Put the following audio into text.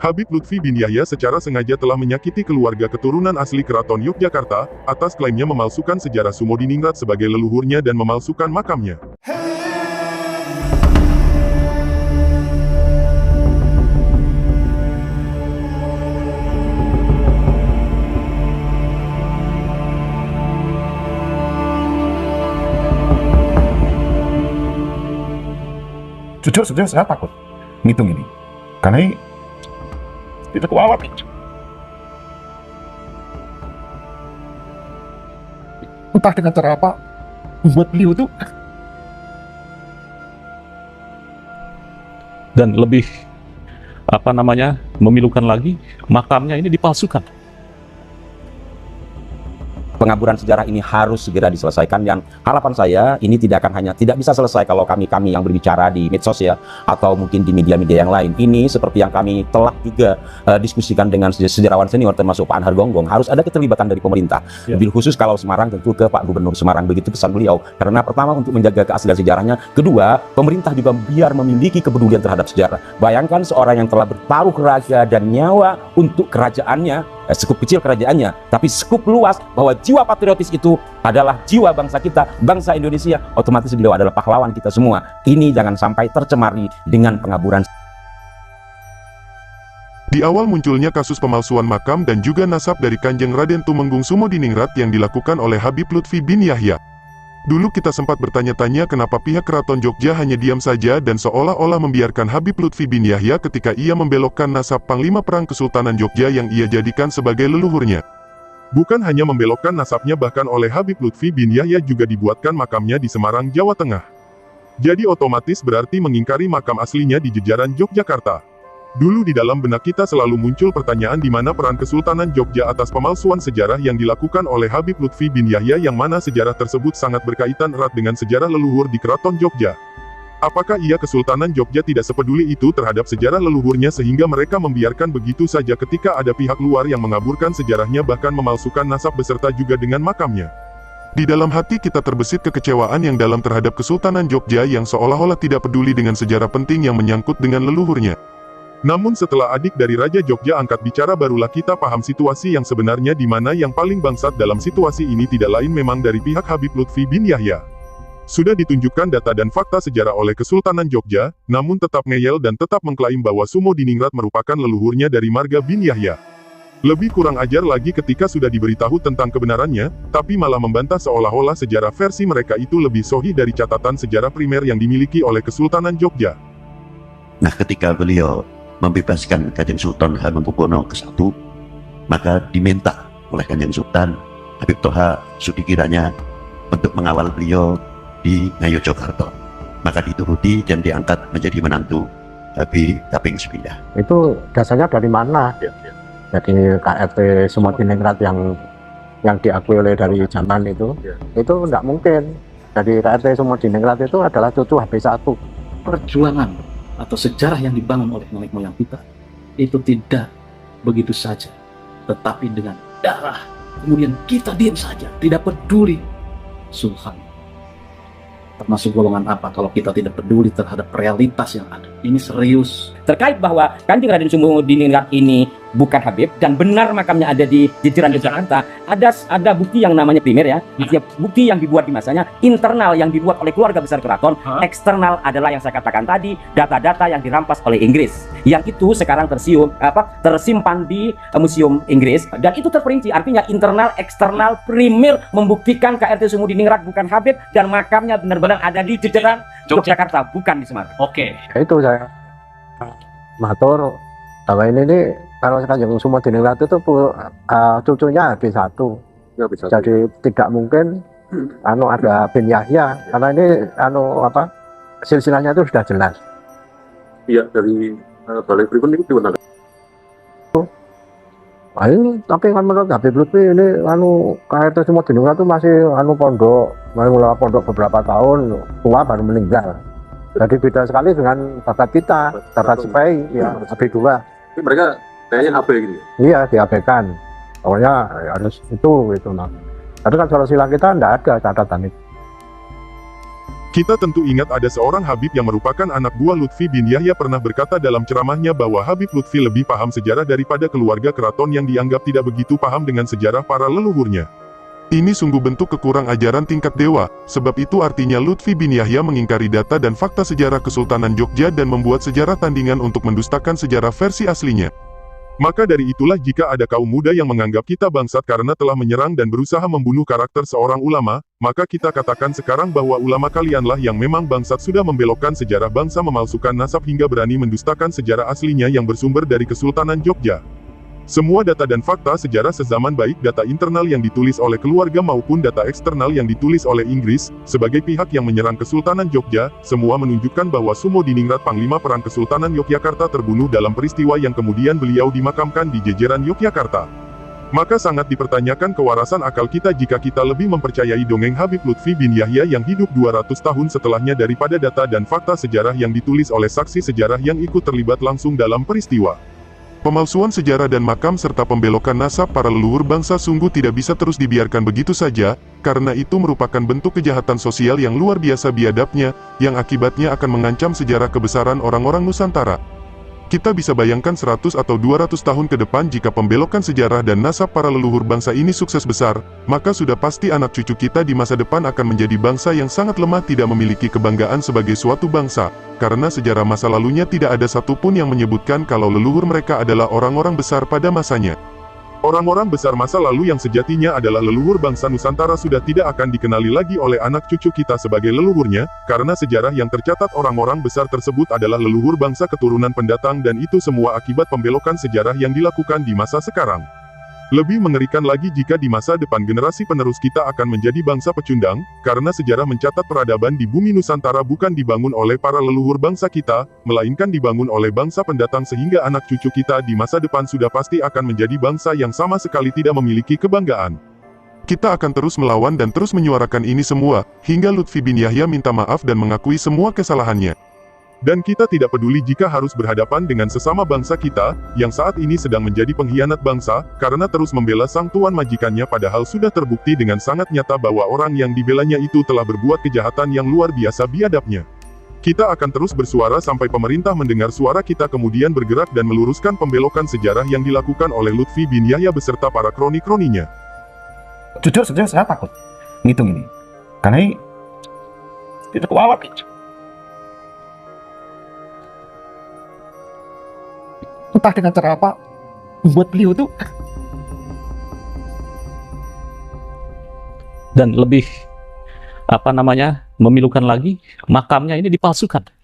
Habib Lutfi bin Yahya secara sengaja telah menyakiti keluarga keturunan asli Keraton Yogyakarta, atas klaimnya memalsukan sejarah Sumodiningrat sebagai leluhurnya dan memalsukan makamnya. Jujur saja saya takut ngitung ini, karena tidak kuat. Entah dengan cara apa buat beliau itu. Dan lebih memilukan lagi, makamnya ini dipalsukan. Pengaburan sejarah ini harus segera diselesaikan, dan harapan saya ini tidak bisa selesai kalau kami yang berbicara di medsos ya, atau mungkin di media-media yang lain. Ini seperti yang kami telah juga diskusikan dengan sejarawan senior termasuk Pak Anhar Gonggong, harus ada keterlibatan dari pemerintah. Lebih khusus kalau Semarang tentu ke Pak Gubernur Semarang, begitu pesan beliau. Karena pertama untuk menjaga keaslian sejarahnya, kedua pemerintah juga biar memiliki kepedulian terhadap sejarah. Bayangkan seorang yang telah bertaruh raga dan nyawa untuk kerajaannya, skup kecil kerajaannya, tapi skup luas bahwa jiwa patriotis itu adalah jiwa bangsa kita, bangsa Indonesia, otomatis beliau adalah pahlawan kita semua. Ini jangan sampai tercemari dengan pengaburan. Di awal munculnya kasus pemalsuan makam dan juga nasab dari Kanjeng Raden Tumenggung Sumodiningrat yang dilakukan oleh Habib Lutfi bin Yahya. Dulu kita sempat bertanya-tanya kenapa pihak Keraton Jogja hanya diam saja dan seolah-olah membiarkan Habib Lutfi bin Yahya ketika ia membelokkan nasab Panglima Perang Kesultanan Jogja yang ia jadikan sebagai leluhurnya. Bukan hanya membelokkan nasabnya, bahkan oleh Habib Lutfi bin Yahya juga dibuatkan makamnya di Semarang, Jawa Tengah. Jadi otomatis berarti mengingkari makam aslinya di Jejaran Yogyakarta. Dulu di dalam benak kita selalu muncul pertanyaan di mana peran Kesultanan Jogja atas pemalsuan sejarah yang dilakukan oleh Habib Lutfi bin Yahya, yang mana sejarah tersebut sangat berkaitan erat dengan sejarah leluhur di Keraton Jogja. Apakah Kesultanan Jogja tidak sepeduli itu terhadap sejarah leluhurnya sehingga mereka membiarkan begitu saja ketika ada pihak luar yang mengaburkan sejarahnya, bahkan memalsukan nasab beserta juga dengan makamnya? Di dalam hati kita terbesit kekecewaan yang dalam terhadap Kesultanan Jogja yang seolah-olah tidak peduli dengan sejarah penting yang menyangkut dengan leluhurnya. Namun setelah adik dari Raja Jogja angkat bicara, barulah kita paham situasi yang sebenarnya, di mana yang paling bangsat dalam situasi ini tidak lain memang dari pihak Habib Lutfi bin Yahya. Sudah ditunjukkan data dan fakta sejarah oleh Kesultanan Jogja, namun tetap ngeyel dan tetap mengklaim bahwa Sumodiningrat merupakan leluhurnya dari marga bin Yahya. Lebih kurang ajar lagi ketika sudah diberitahu tentang kebenarannya, tapi malah membantah seolah-olah sejarah versi mereka itu lebih sahih dari catatan sejarah primer yang dimiliki oleh Kesultanan Jogja. Nah, ketika beliau membebaskan Kanjeng Sultan Hamengkubuwono ke-1, maka diminta oleh Kanjeng Sultan Habib Toha Sudikiranya untuk mengawal beliau di Ngayogyakarta. Maka dituruti dan diangkat menjadi menantu Habib Kaping 9. Itu dasarnya dari mana? Jadi KRT Sumodiningrat yang diakui oleh dari zaman itu enggak mungkin. Jadi KRT Sumodiningrat itu adalah cucu HB1. Perjuangan atau sejarah yang dibangun oleh nenek moyang kita itu tidak begitu saja, tetapi dengan darah. Kemudian kita diam saja, tidak peduli. Subhanallah. Termasuk golongan apa kalau kita tidak peduli terhadap realitas yang ada? Ini serius. Terkait bahwa Kanjeng Raden Sumodiningrat ini bukan Habib dan benar makamnya ada di Jejaran Yogyakarta, ada bukti yang namanya primer ya, bukti yang dibuat di masanya, internal yang dibuat oleh keluarga besar keraton, eksternal adalah yang saya katakan tadi, data-data yang dirampas oleh Inggris, yang itu sekarang tersimpan di Museum Inggris, dan itu terperinci, artinya internal, eksternal, primer membuktikan KRT Sumodiningrat bukan Habib dan makamnya benar-benar ada di Jejaran Yogyakarta, bukan di Semarang. Oke. Itu saya matur bahwa ini kalau Kanjeng Sumodiningrat itu cucunya HB1. Jadi tidak mungkin ada bin Yahya, karena ini silsilahnya itu sudah jelas. Iya, dari Balai Pripun itu gimana? Tapi kan menurut Habib Lutfi ini KRT Sumodiningrat itu masih pondok, mulai pondok beberapa tahun, tua baru meninggal. Jadi beda sekali dengan babat kita, babat Sepai ya, HB2. Tapi mereka kayaknya HB gitu. Iya, di-HB-kan. Pokoknya harus itu nah. Tapi kan silsilah kita enggak ada catatan itu. Kita tentu ingat ada seorang Habib yang merupakan anak buah Lutfi bin Yahya pernah berkata dalam ceramahnya bahwa Habib Lutfi lebih paham sejarah daripada keluarga keraton yang dianggap tidak begitu paham dengan sejarah para leluhurnya. Ini sungguh bentuk kekurang ajaran tingkat dewa, sebab itu artinya Lutfi bin Yahya mengingkari data dan fakta sejarah Kesultanan Jogja dan membuat sejarah tandingan untuk mendustakan sejarah versi aslinya. Maka dari itulah jika ada kaum muda yang menganggap kita bangsat karena telah menyerang dan berusaha membunuh karakter seorang ulama, maka kita katakan sekarang bahwa ulama kalianlah yang memang bangsat sudah membelokkan sejarah bangsa, memalsukan nasab hingga berani mendustakan sejarah aslinya yang bersumber dari Kesultanan Jogja. Semua data dan fakta sejarah sezaman, baik data internal yang ditulis oleh keluarga maupun data eksternal yang ditulis oleh Inggris, sebagai pihak yang menyerang Kesultanan Jogja, semua menunjukkan bahwa Sumodiningrat Panglima Perang Kesultanan Yogyakarta terbunuh dalam peristiwa yang kemudian beliau dimakamkan di jejeran Yogyakarta. Maka sangat dipertanyakan kewarasan akal kita jika kita lebih mempercayai dongeng Habib Lutfi bin Yahya yang hidup 200 tahun setelahnya daripada data dan fakta sejarah yang ditulis oleh saksi sejarah yang ikut terlibat langsung dalam peristiwa. Pemalsuan sejarah dan makam serta pembelokan nasab para leluhur bangsa sungguh tidak bisa terus dibiarkan begitu saja, karena itu merupakan bentuk kejahatan sosial yang luar biasa biadabnya, yang akibatnya akan mengancam sejarah kebesaran orang-orang Nusantara. Kita bisa bayangkan 100 atau 200 tahun ke depan jika pembelokan sejarah dan nasab para leluhur bangsa ini sukses besar, maka sudah pasti anak cucu kita di masa depan akan menjadi bangsa yang sangat lemah, tidak memiliki kebanggaan sebagai suatu bangsa, karena sejarah masa lalunya tidak ada satupun yang menyebutkan kalau leluhur mereka adalah orang-orang besar pada masanya. Orang-orang besar masa lalu yang sejatinya adalah leluhur bangsa Nusantara sudah tidak akan dikenali lagi oleh anak cucu kita sebagai leluhurnya, karena sejarah yang tercatat orang-orang besar tersebut adalah leluhur bangsa keturunan pendatang, dan itu semua akibat pembelokan sejarah yang dilakukan di masa sekarang. Lebih mengerikan lagi jika di masa depan generasi penerus kita akan menjadi bangsa pecundang, karena sejarah mencatat peradaban di bumi Nusantara bukan dibangun oleh para leluhur bangsa kita, melainkan dibangun oleh bangsa pendatang, sehingga anak cucu kita di masa depan sudah pasti akan menjadi bangsa yang sama sekali tidak memiliki kebanggaan. Kita akan terus melawan dan terus menyuarakan ini semua, hingga Lutfi bin Yahya minta maaf dan mengakui semua kesalahannya. Dan kita tidak peduli jika harus berhadapan dengan sesama bangsa kita, yang saat ini sedang menjadi pengkhianat bangsa, karena terus membela sang tuan majikannya, padahal sudah terbukti dengan sangat nyata bahwa orang yang dibelanya itu telah berbuat kejahatan yang luar biasa biadabnya. Kita akan terus bersuara sampai pemerintah mendengar suara kita, kemudian bergerak dan meluruskan pembelokan sejarah yang dilakukan oleh Lutfi bin Yahya beserta para kroni-kroninya. Jujur saja saya takut ngitung ini, karena tidak kuawat. Entah dengan cara apa buat beliau tuh. Dan lebih memilukan lagi, makamnya ini dipalsukan.